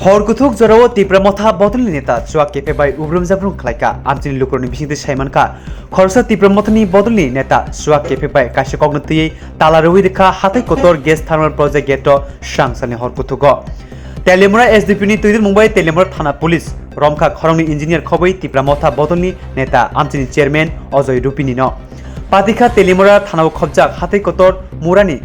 हरकुथुक जराव तिप्रा मथा बदलनि नेता चुआ केफेक bai ubrum jabrung khlaika amchini lukurni bisingte saimanka khorsa Tipra मथानि बदलनि नेता चुआ केफेक bai kaisa kognatui Tala rui rekha hatai kotor gas thermal project geto sangsani हरकुथुको तेलेमुरा SDP नि तुइदिन मुंबई तेलेमुरा थाना police Romjakha खरंनि engineer खबै Tipra मथा बदलनि नेता आमचिनि चेयरमैन अजय रुपिनि न पातिखा तेलेमुरा थानाव खबजाक हाtai कोतर मुरानि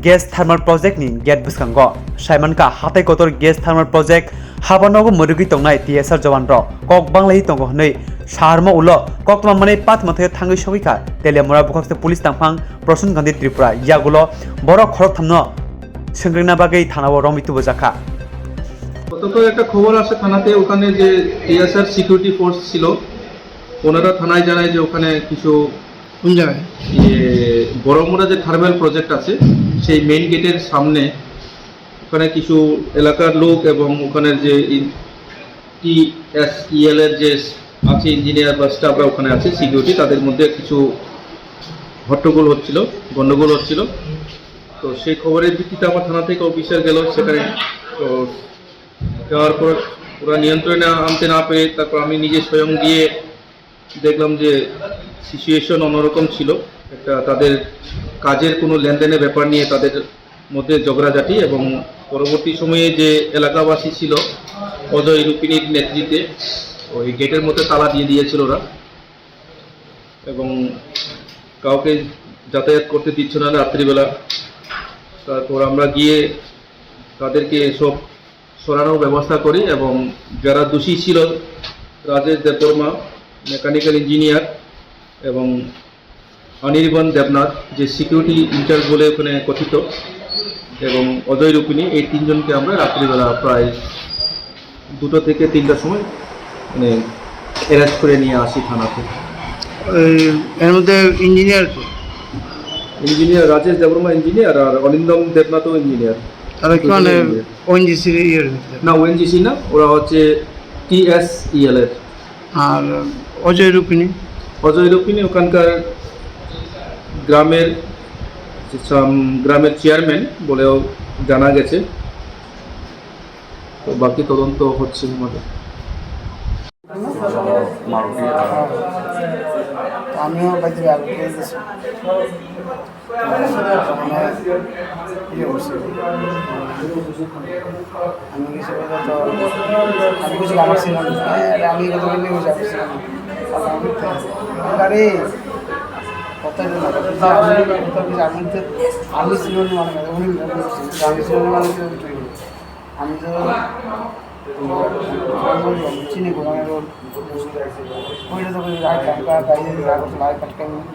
gas thermal project ni gate biskango saimanka hatai kotor gas thermal project habanogo murugi tongnai TSR jawan ro kok banglai tongo hnei sarmo ulo kok tmamane pat mathe thangai sogika telemura bukakte police tangphang Prosun Gandhi Tripura yagulo borok khorok thamno संग्रेना बागै थानाव रमितु बजाखा গতকাল একটা খবর আসে থানাতে ওখানে যে TSR security force ছিল ওনারা থানায় জানায় যে ওখানে কিছু কোন জায়গায় বড়মুড়া যে থার্মাল প্রজেক্ট আছে সেই মেইন গেটের সামনে ওখানে কিছু এলাকার লোক এবং ওখানের যে টিএসইএল এর যে আছে ইঞ্জিনিয়ার বা স্টাফরা ওখানে আছে সিকিউরিটি তাদের মধ্যে কিছু হট্টগোল হচ্ছিল গন্ডগোল হচ্ছিল তো সেই খবরের ভিত্তিতে আমার থানা থেকে অফিসার গেল সেখানে তো যাওয়ার পর ওরা নিয়ন্ত্রণে আনতে না পেরে তারপর আমি নিজে স্বয়ং গিয়ে দেখলাম যে সিচুয়েশন অন্যরকম ছিল একটা তাদের কাজের কোনো লেনদেনের ব্যাপার নিয়ে তাদের মধ্যে ঝগড়াঝাটি এবং পরবর্তী সময়ে যে এলাকাবাসী ছিল অজয় রুপিনির নেতৃত্বে ওই গেটের মধ্যে তালা দিয়ে দিয়েছিল ওরা এবং কাউকে যাতায়াত করতে দিচ্ছিল না রাত্রিবেলা তারপর আমরা গিয়ে তাদেরকে সব সরানোর ব্যবস্থা করি এবং যারা দোষী ছিল রাজেশ দেববর্মা মেকানিক্যাল ইঞ্জিনিয়ার এবং অনির্বাণ দেবনাথ যে সিকিউরিটি ইনচার্জ বলে ওখানে কথিত এবং অজয় রুপিনি এই তিনজনকে আমরা রাত্রিবেলা প্রায় 2টা থেকে 3টার সময় মানে অ্যারেস্ট করে নিয়ে আসি থানাতে। এর মধ্যে ইঞ্জিনিয়ার রাজেশ দেববর্মা ইঞ্জিনিয়ার আর অনিন্দম দেবনাথও ইঞ্জিনিয়ার। তারা কি মানে ওএনজিসি না ওএনজিসি না ওরা হচ্ছে টিএসইএল এর। আর অজয় রুপিনি ওখানকার গ্রামের চেয়ারম্যান বলেও জানা গেছে তো বাকি তদন্ত হচ্ছে আমাদের। আমিও বাইরে আমি কিছু আমার ছিলাম আমি কত গাড়ি আমি ছিল আমি তো চিনি ওইটা তো গাড়ি